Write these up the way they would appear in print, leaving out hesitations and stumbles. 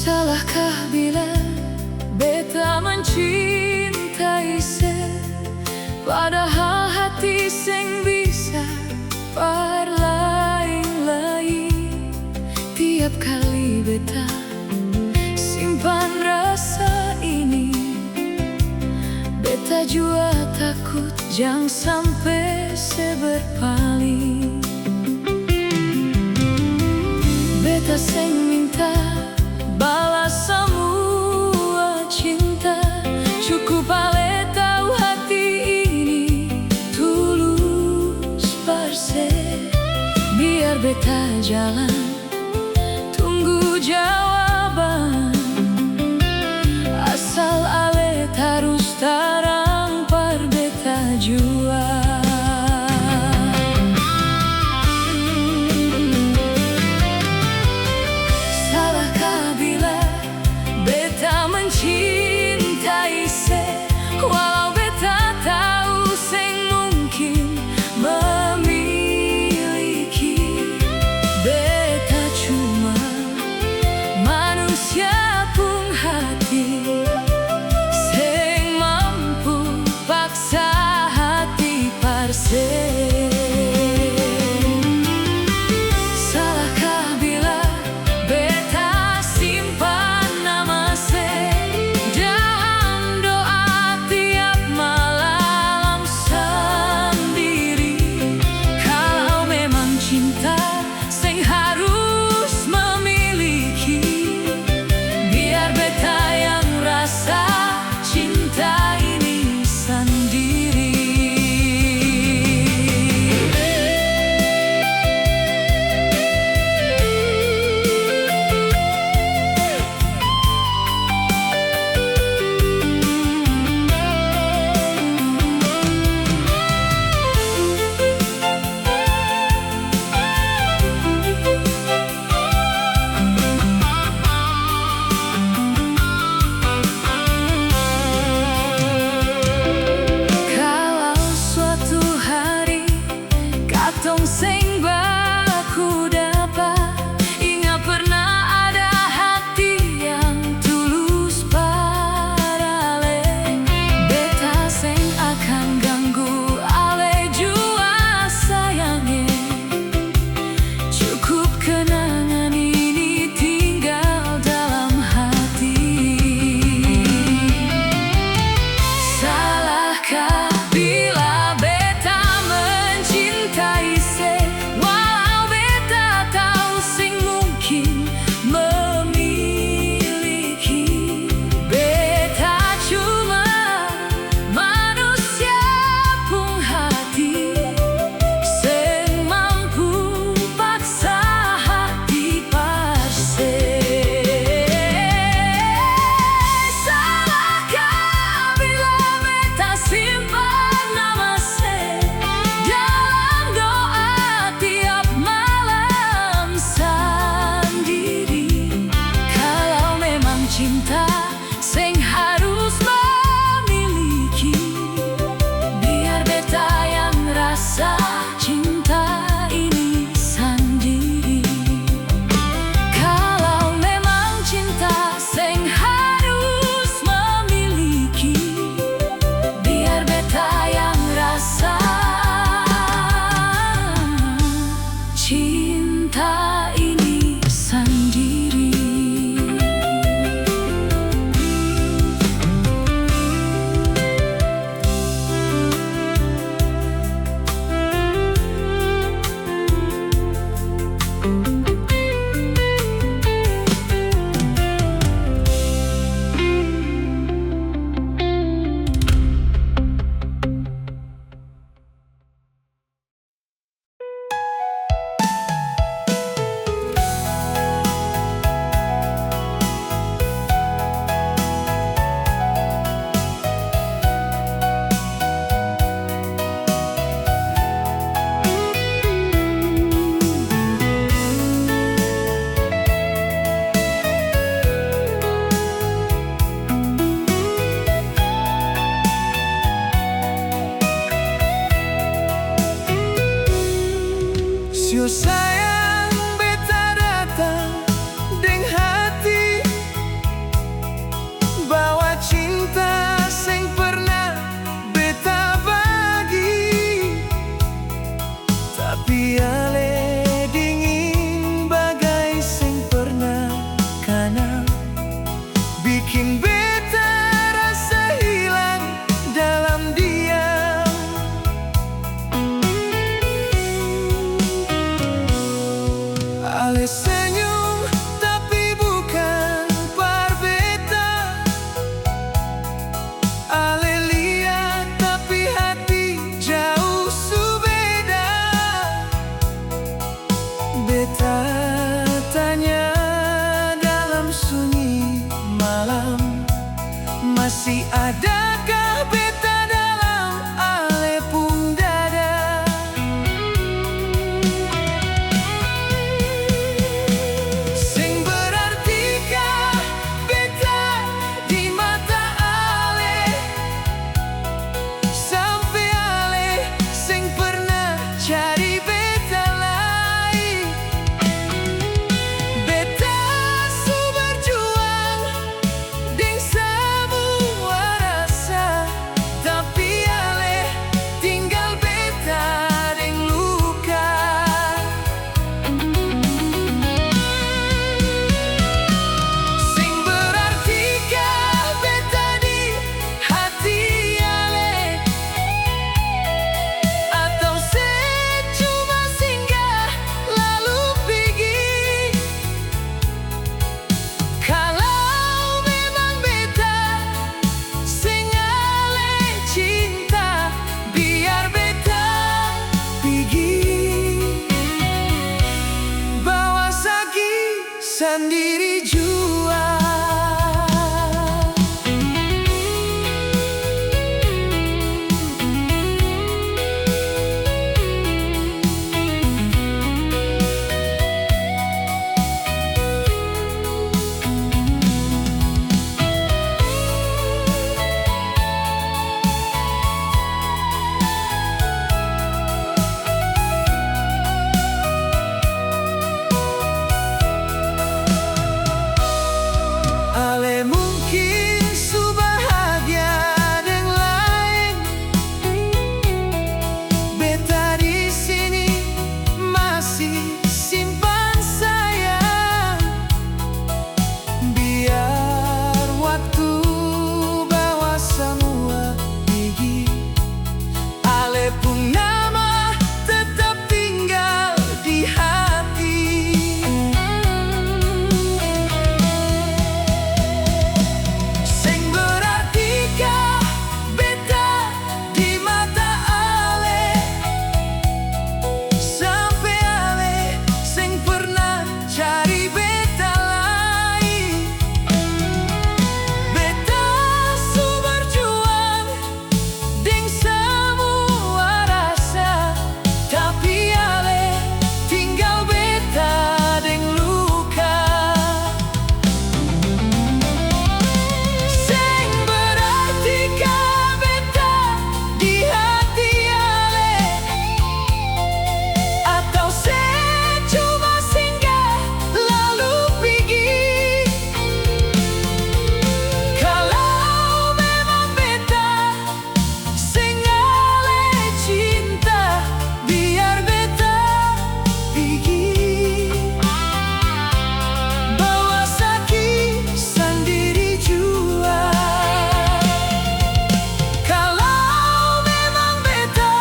Salahkah bila beta mencintai se, padahal hati sing bisa parlain-lain. Tiap kali beta simpan rasa ini, beta jua takut jangan sampai seberpaling. Beta sing minta balas semua cinta, cukup ale tahu hati ini tulus parse. Biar beta jalan tunggu jawaban, asal ale terus tarang par beta jua. Mencintai se, walau beta tahu sing mungkin memiliki. Beta cuma manusia pun hati, sing mampu paksa hati parse. Sing baku dapat ingat pernah ada hati yang tulus pada ale. Beta sing akan ganggu ale jua sayangnya, cukup kenangan ini tinggal dalam hati. Salahkah bila beta mencintai se, walau beta tahu sing mungkin memiliki. Beta cuma manusia pun hati, sing mampu paksa hati parse. Salahkah bila beta simpan nama se dalam doa tiap malam sendiri. Kalau memang cinta sing harus memiliki, biar beta yang rasa cinta ini sendiri. Kalau memang cinta sing harus memiliki, biar beta yang rasa cinta ini sendiri. bikin beta rasa hilang dalam diam. Ale senyum tapi bukan par beta. Ale lihat tapi hati jauh subeda. Beta tanya dalam sunyi malam, masih adakah beta dalam ale pung dada? Sing berartikah beta di mata ale, sampai ale sing pernah cari beta lain. Beta su berjuang deng semua rasa, tapi ale tinggal beta deng luka. Sing berartikah beta di hati ale, atau cuma singgah lalu pergi? Kalau memang beta sing ale cinta, biar beta pergi. Bawa sagi sendiri jua. Ale mungkin su bahagia deng lain. Beta di sini masih simpan sayang. Biar waktu bawa semua pergi, ale pun nama tetap tinggal di hati. Sing berartikah beta di mata ale, sampai ale sing pernah cari beta lain. Beta su berjuang deng semua rasa, tapi ale tinggal beta deng luka. Sing berartikah beta di hati ale, atau cuma singgah lalu pergi? Kalau memang beta sing ale cinta, biar beta pergi. Bawa saki sendiri jua. Kalau memang beta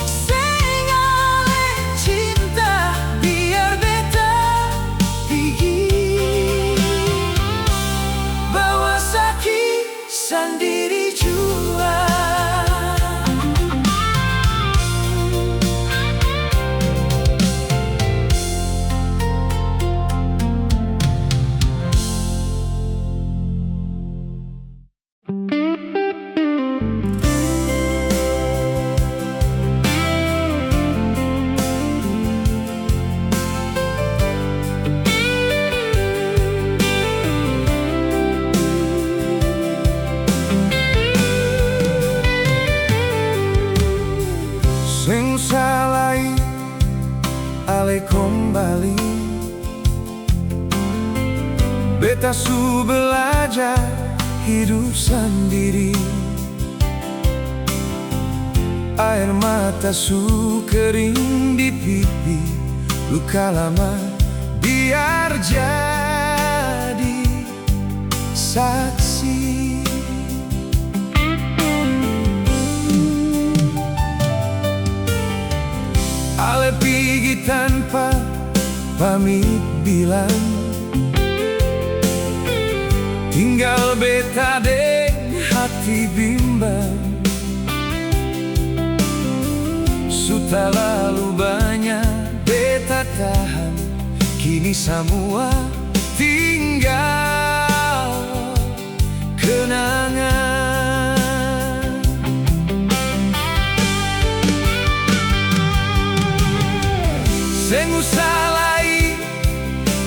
sing ale cinta, biar beta pergi. Bawa saki sendiri jua. Sing salai ale kembali. Beta su belajar hidup sendiri. Air mata su kering di pipi, luka lama biar jadi. saksi. Ale pergi tanpa pamit bilang, tinggal beta deng hati bimbang. Sudah lalu banyak beta tahan, kini semua tinggal kenangan. Seng usah lagi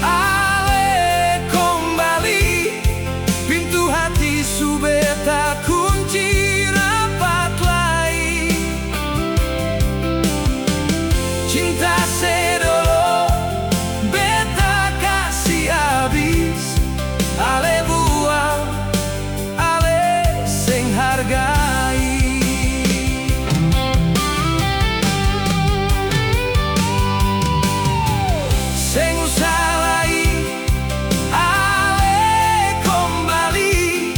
ale kembali, pintu hati su beta kunci rapat lagi. Cinta sedolo beta kasih habis, ale buang, ale seng hargai. Seng usah lagi ale kembali,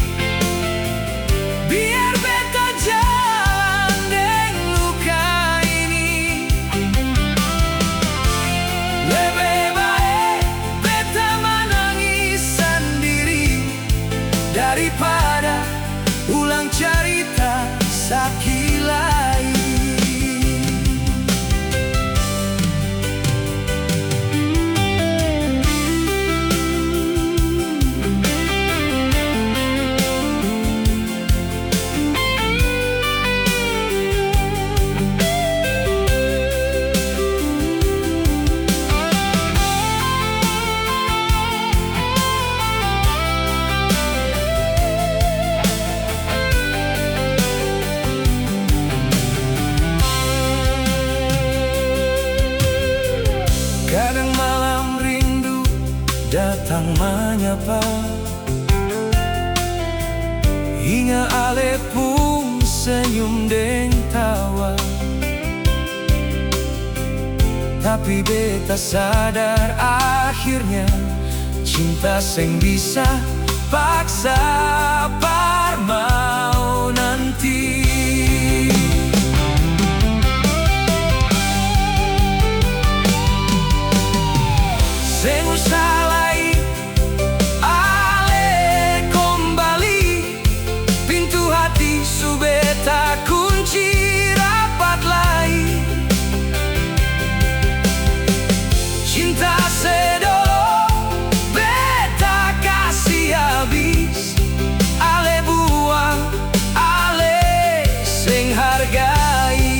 biar beta jalan deng luka ini. Lebih baik beta menangis sendiri daripada ulang cerita sakit lagi. Kadang malam rindu datang menyapa, hingga ale pun senyum deng tawa. Tapi beta sadar akhirnya cinta seng bisa paksa par mau nanti. Seng usah lagi ale kembali, pintu hati su beta kunci rapat lagi. Cinta sedolo beta kasih habis, ale buang, ale seng hargai.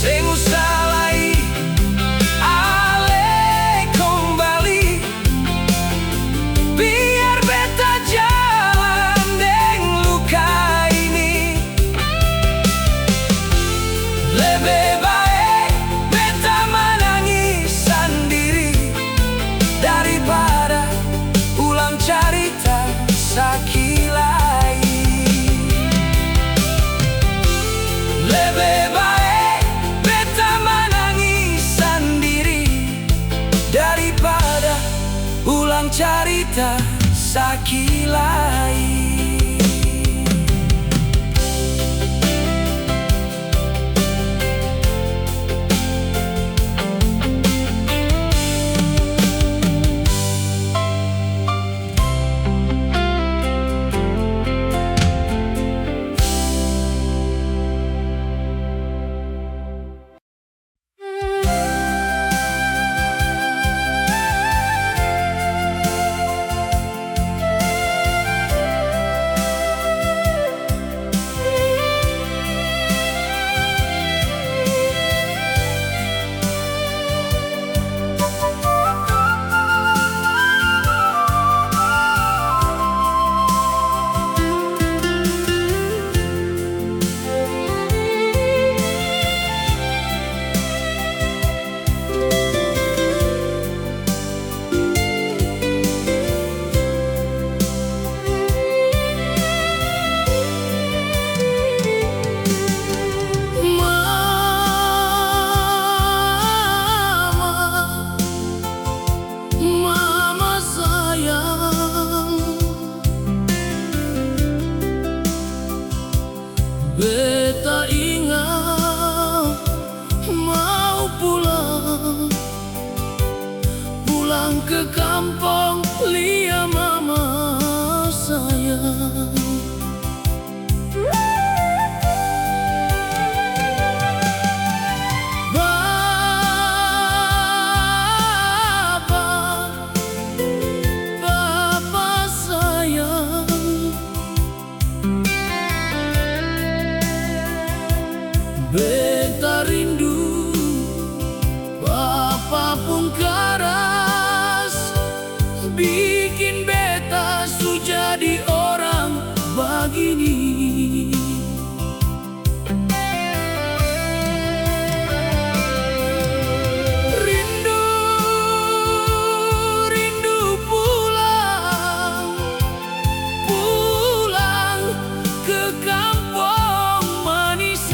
Seng usah lagi ale kembali, biar beta jalan deng luka ini. Lebih baik beta menangis sendiri daripada ulang cerita sakit lagi. Lebih baik beta menangis sendiri daripada ulang cerita sakit lagi. ke kampung, lihat mama sayang. Bapa sayang, beta rindu Bapa pun keras, bikin beta su jadi orang begini. Rindu, rindu pulang, pulang ke kampung manis.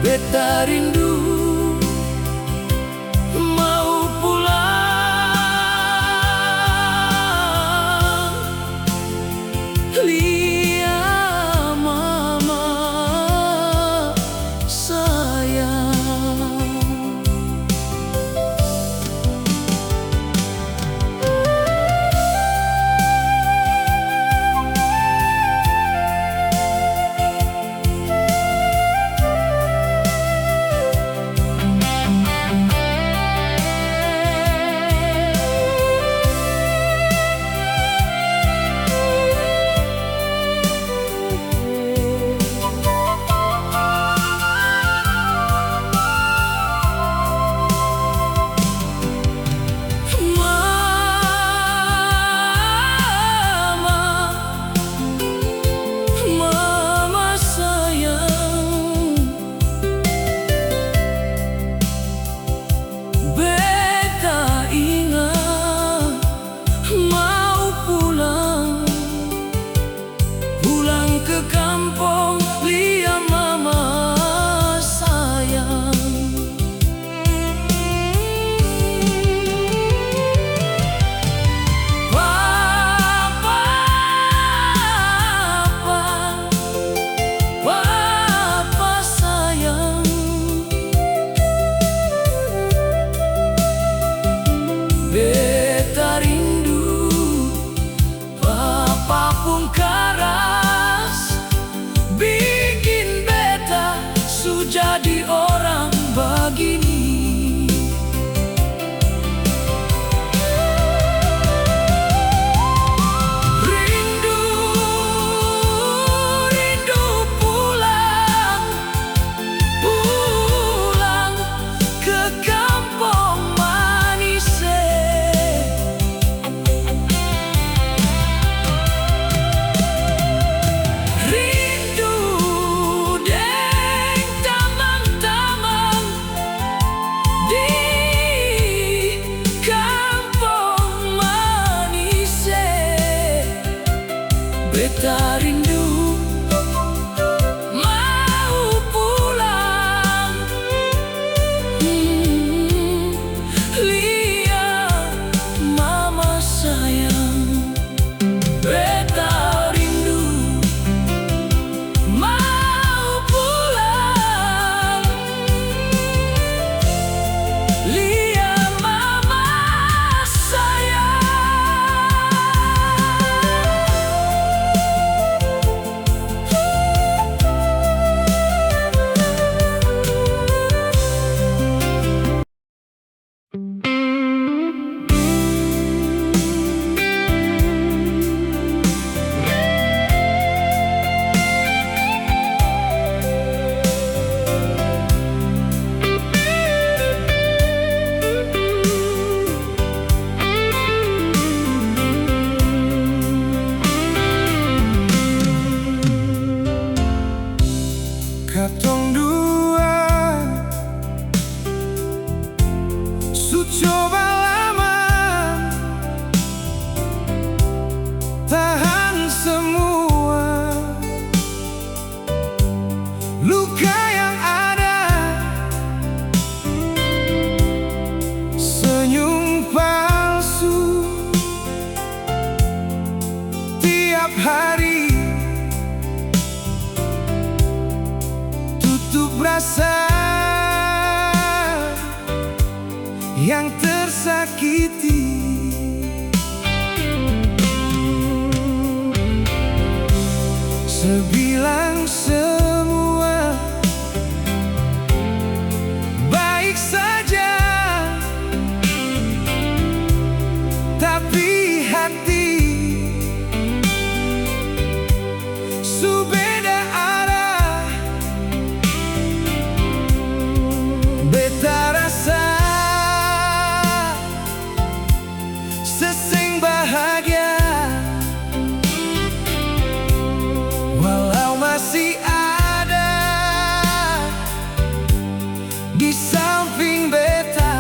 Beta rindu mau pulang, lihat mama sayang. Beta rindu Bapa pun keras, bikin beta su jadi orang begini. Rindu, rindu pulang, pulang ke kampung manis. Beta rindu mau pulang, lihat mama sayang. Beta rindu mau pulang, lihat mama sayang. Katong dua su coba lama tahan semua luka yang ada berasa yang tersakiti. Sebilang semua baik saja, tapi hati beda arah. Beta rasa seseng bahagia, walau masih ada di samping beta.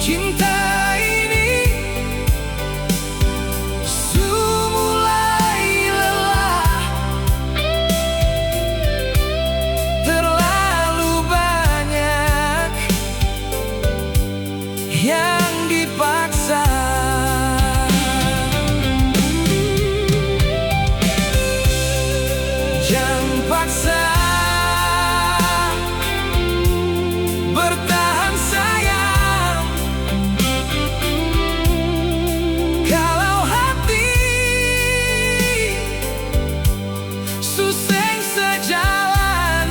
Cinta yang dipaksa, jangan paksa bertahan sayang. Kalau hati suseng sejalan,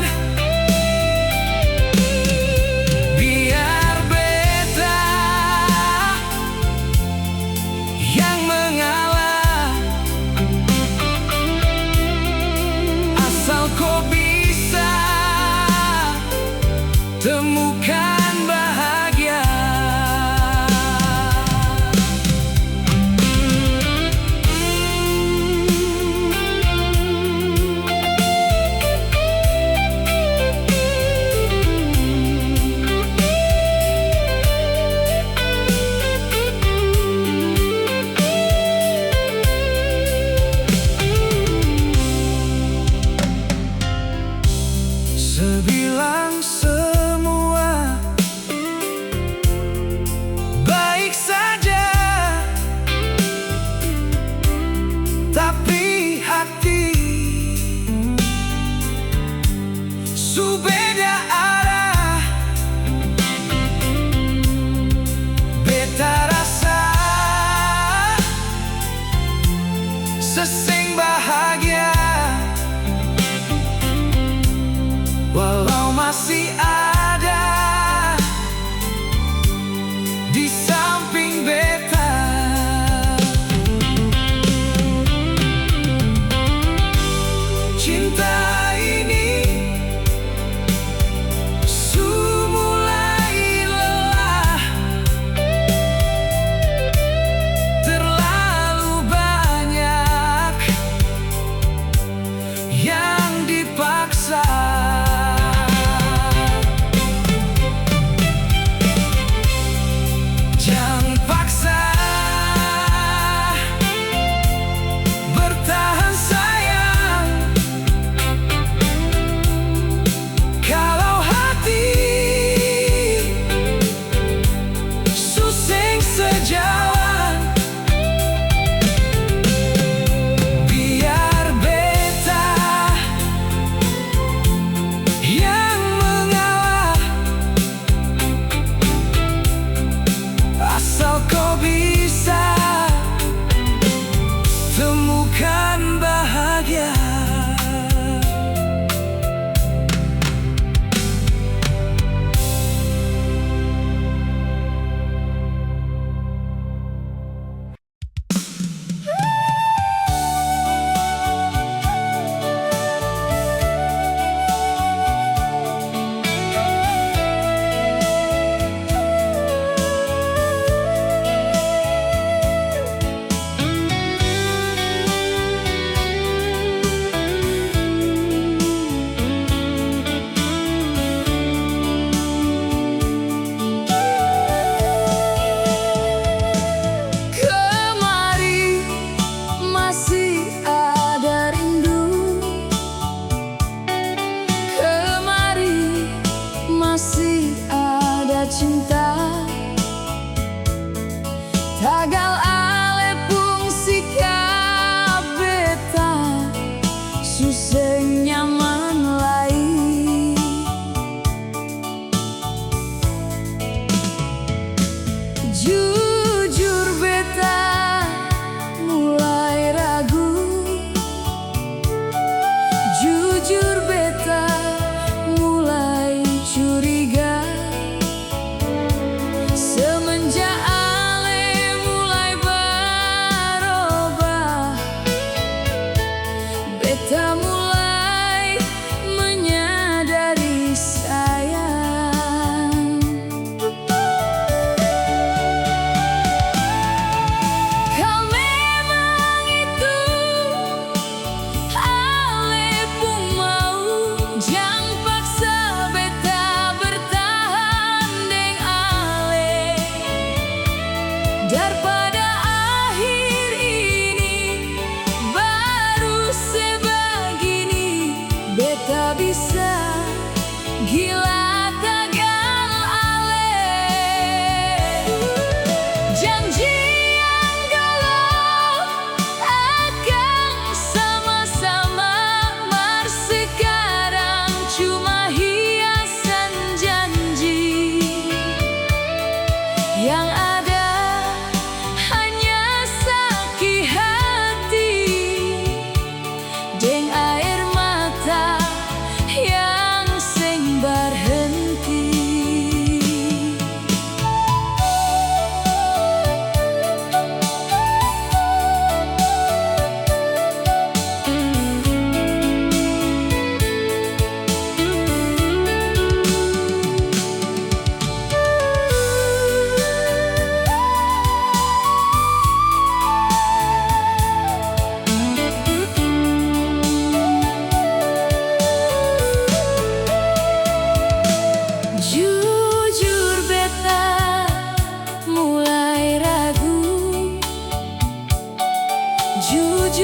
biar beta yang mengalah. Asal kau bisa temukan bahagia. Sebilang semua baik saja, tapi hati beda arah. Beta rasa seseng bahagia, walau masih ada di samping beta. Cinta ini mulai lelah, terlalu banyak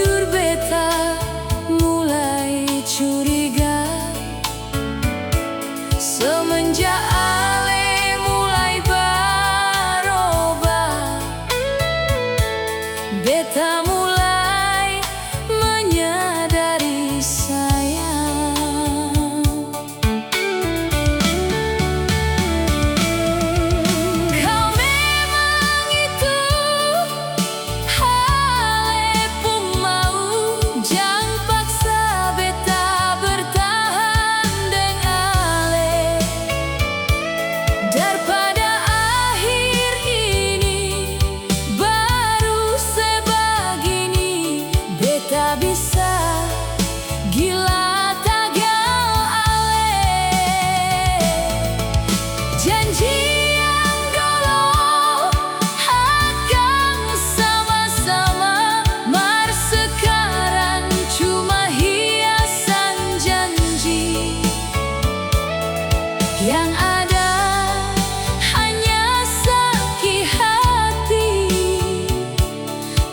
jujur beta mulai curiga semenjak ale mulai berubah. Beta mulai menyadari sayang, kau memang itu ale pun mau. Jangan paksa beta bertahan dengan ale, daripada akhir ini baru sebegini. Beta bisa gila tagal ale. Janji yang dulu akan sama-sama, mar sekarang cuma hiasan janji. Yang ada hanya sakit hati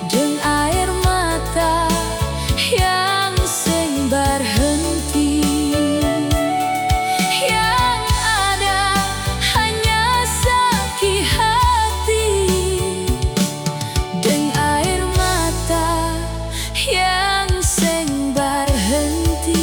dan air mata yang seng berhenti. Yang ada hanya sakit hati dan air mata yang seng berhenti.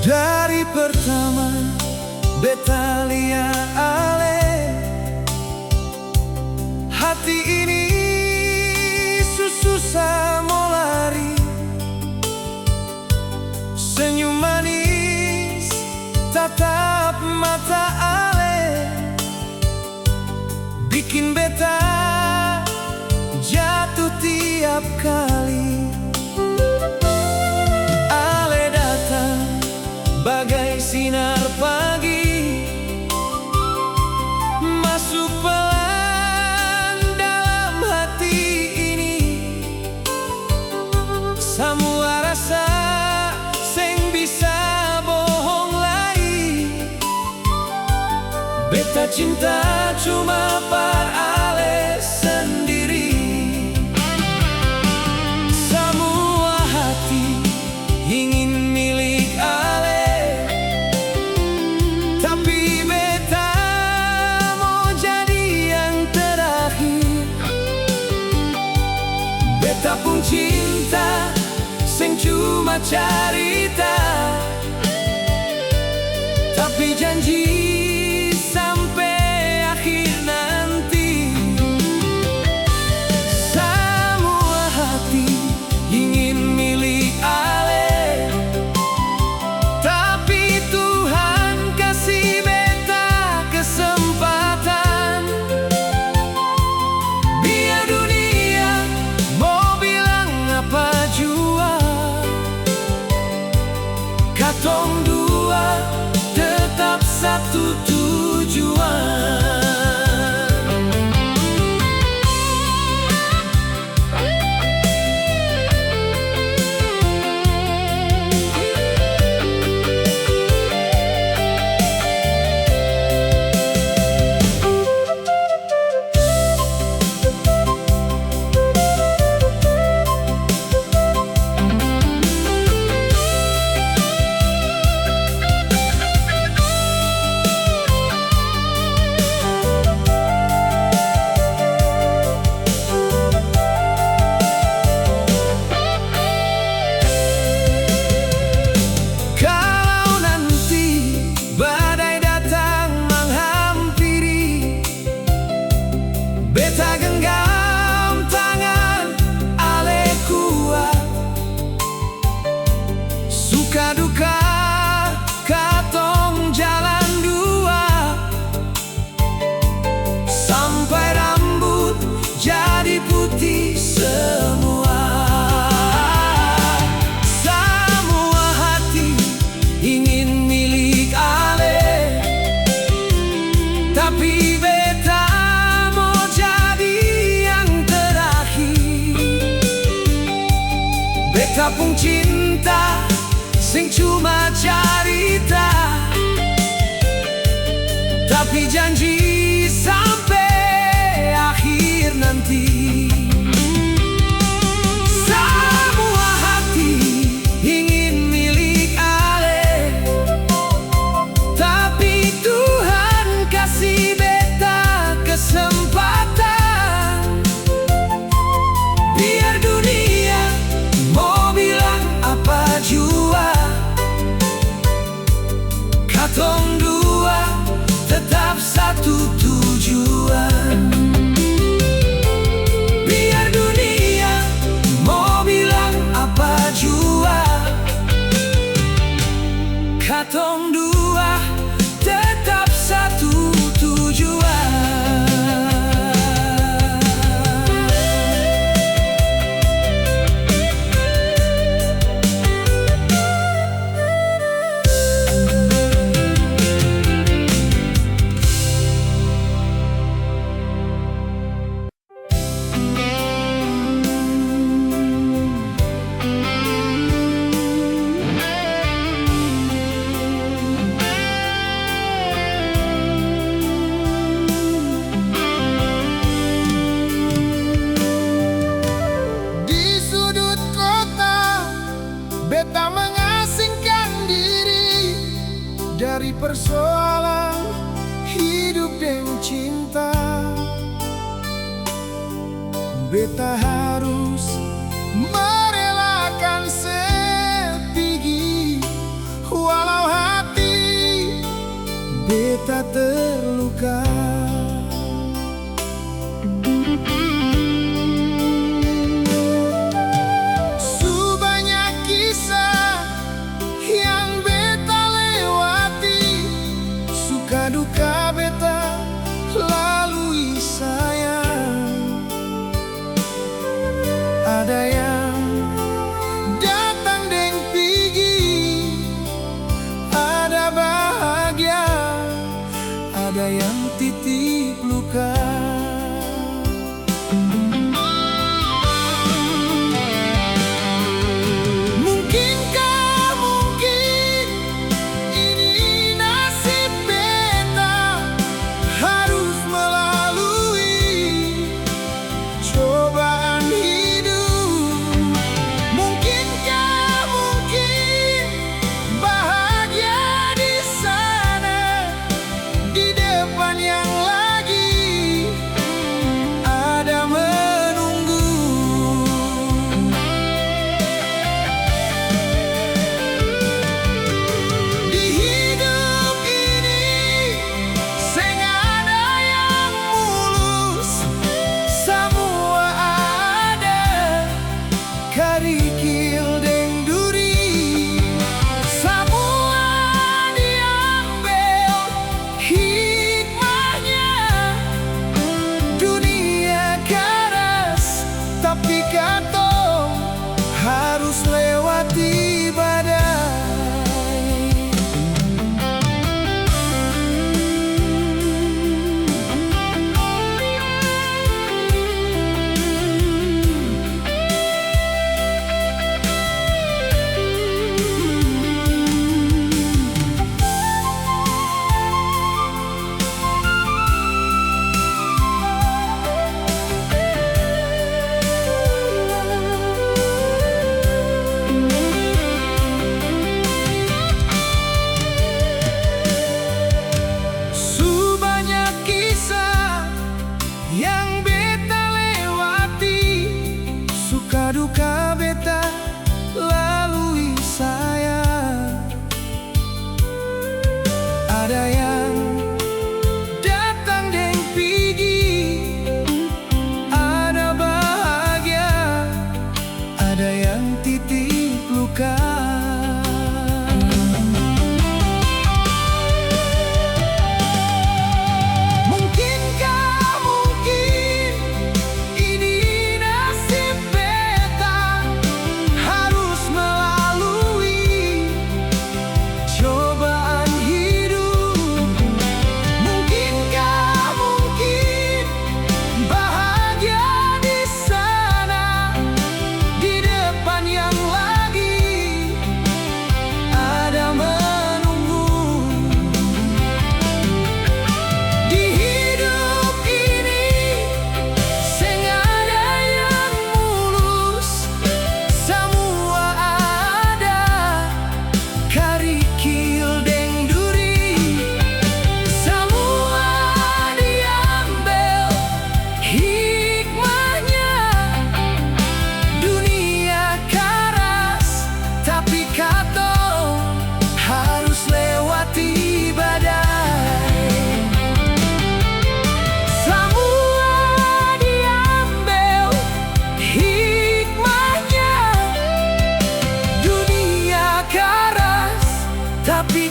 Dari pertama beta lihat ale, hati ini susah mau lari. Senyum manis tatap mata ale, bikin beta jatuh tiap kali. Ale datang bagai sinar pagi, masuk pelan dalam hati ini. Semua rasa seng bisa bohong lagi. Beta cinta cuma par ale sendiri. Semua hati ingin milik ale, tapi beta mau jadi yang terakhir. Beta pun cinta seng cuma carita, tapi janji sampai akhir nanti. Semua hati ingin milik ale, tapi Tuhan kasih beta kesempatan. Biar dunia mau bilang apa jua, katong dua tetap satu Kapung cinta sing cuma carita, tapi janji sampai akhir nanti. Semua hati ingin milik Ale, tapi Tuhan kasih beta kesempatan. Biar dunia mau bilang apa jua, katong dua tetap satu tujuan. Biar dunia mau bilang apa jua, katong dua tetap satu tujuan. Beta mengasingkan diri dari persoalan hidup dan cinta. Beta harus merelakan sepigi, walau hati beta terluka. Duka beta lalui sayang, ada yang datang deng pigi, ada bahagia, ada yang titip luka.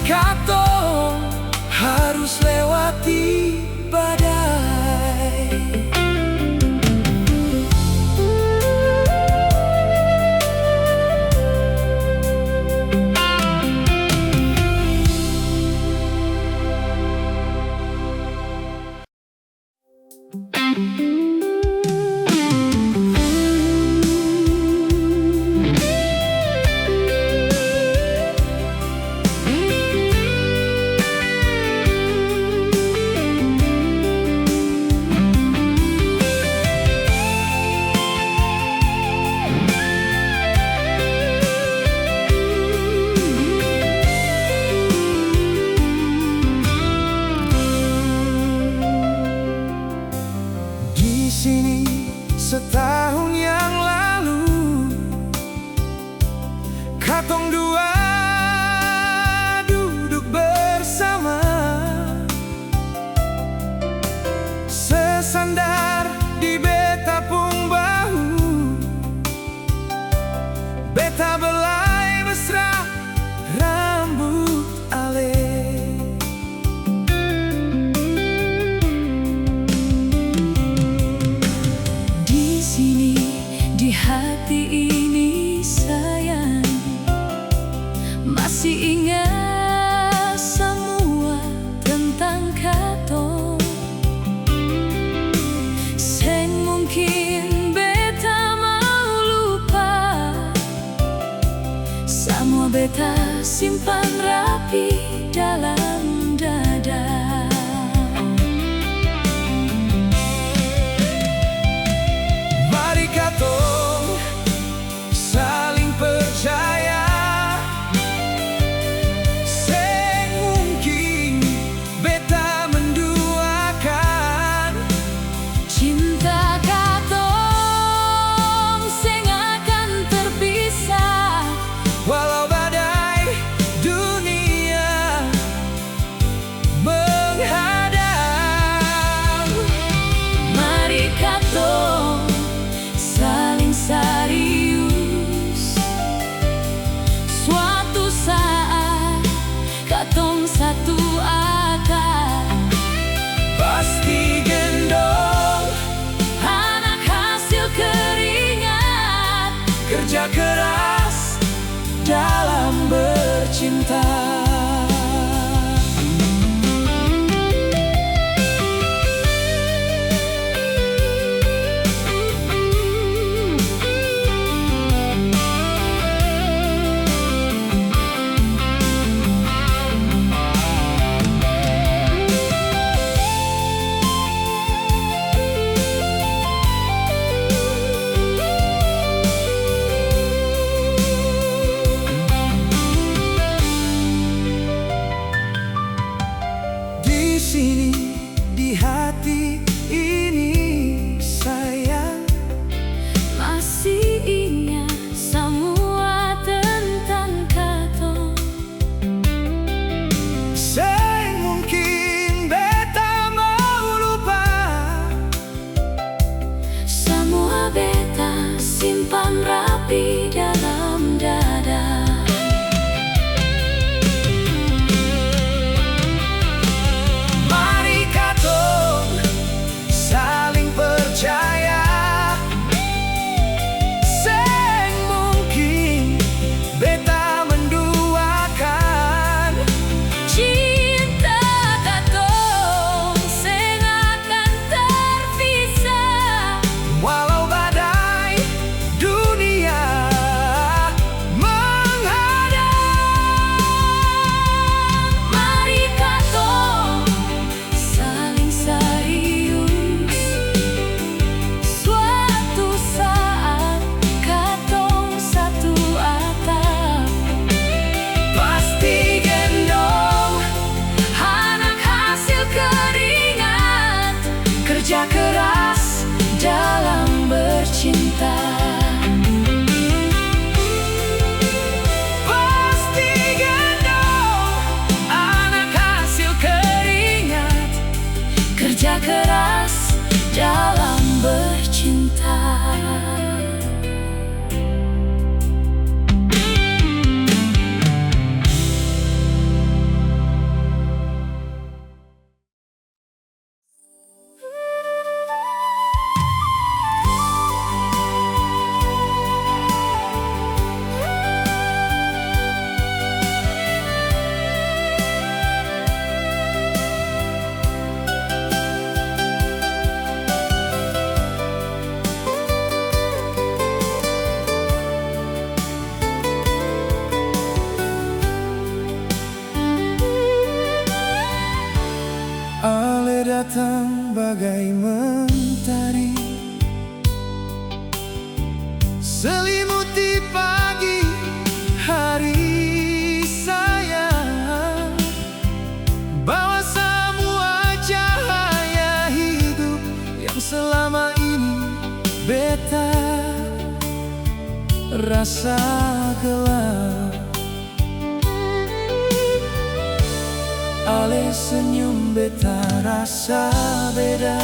katong harus lewati badai. Di sini setahun yang lalu katong dua duduk bersama, sesandar di beta pung bahu, beta belai mesra rambut ale. Di sini, di hati ini sayang, masih ingat semua tentang katong. Seng mungkin beta mau lupa, semua beta simpan rapi dalam dada. Mari katong saling percaya, seng mungkin beta menduakan. Cinta katong seng akan terpisah, Walau badai dunia selimuti pagi hari saya, bawa semua cahaya hidup yang selama ini beta rasa gelap. Ale senyum beta rasa beda,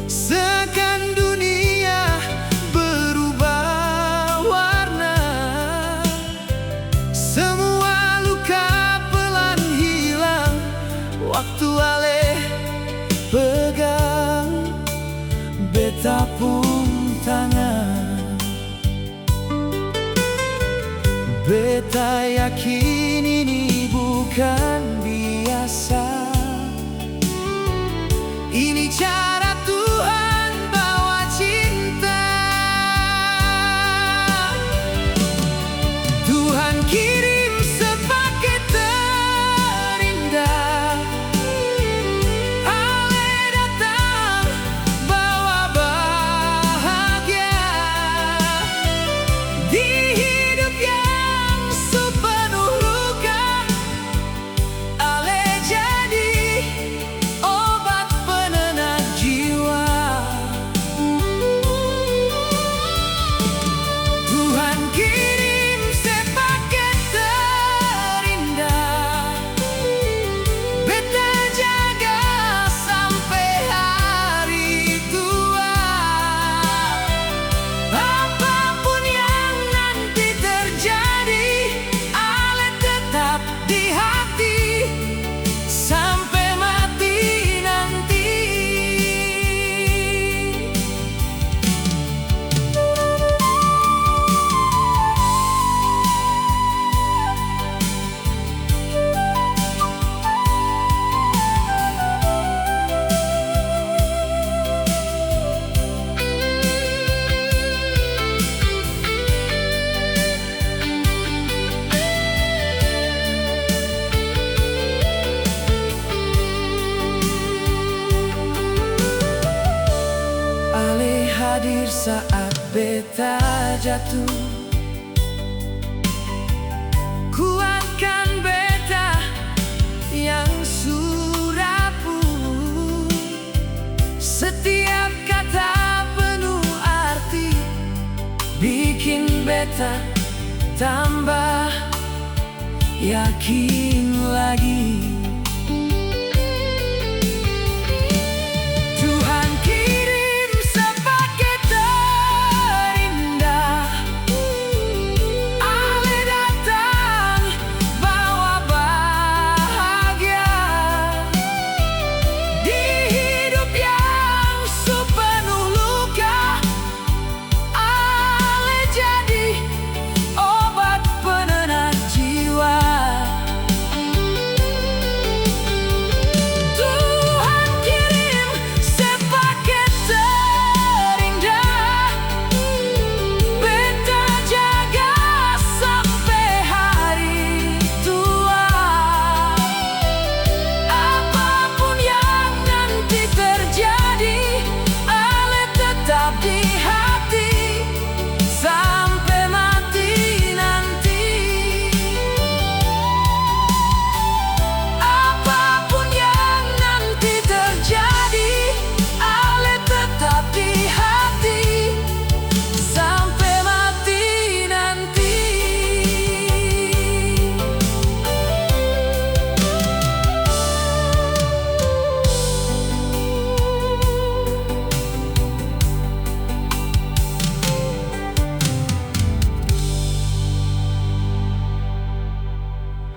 seakan dunia berubah warna. Semua luka pelan hilang waktu ale pegang beta pun tangan. Beta yakin ini bukan biasa, ini cara Tuhan bawa cinta. Tuhan kirim sepaket terindah, ale datang bawa bahagia di hidup yang sepenuh luka. Ale jadi obat penenang jiwa. Tuhan kirim sepaket terindah, beta jaga sampai hari tua. Apapun yang nanti terjadi, ale tetap di hati sampai mati nanti. Ale hadir saat beta jatuh, kuatkan beta yang sudah rapuh. Setiap kata penuh arti, bikin beta tambah yakin lagi.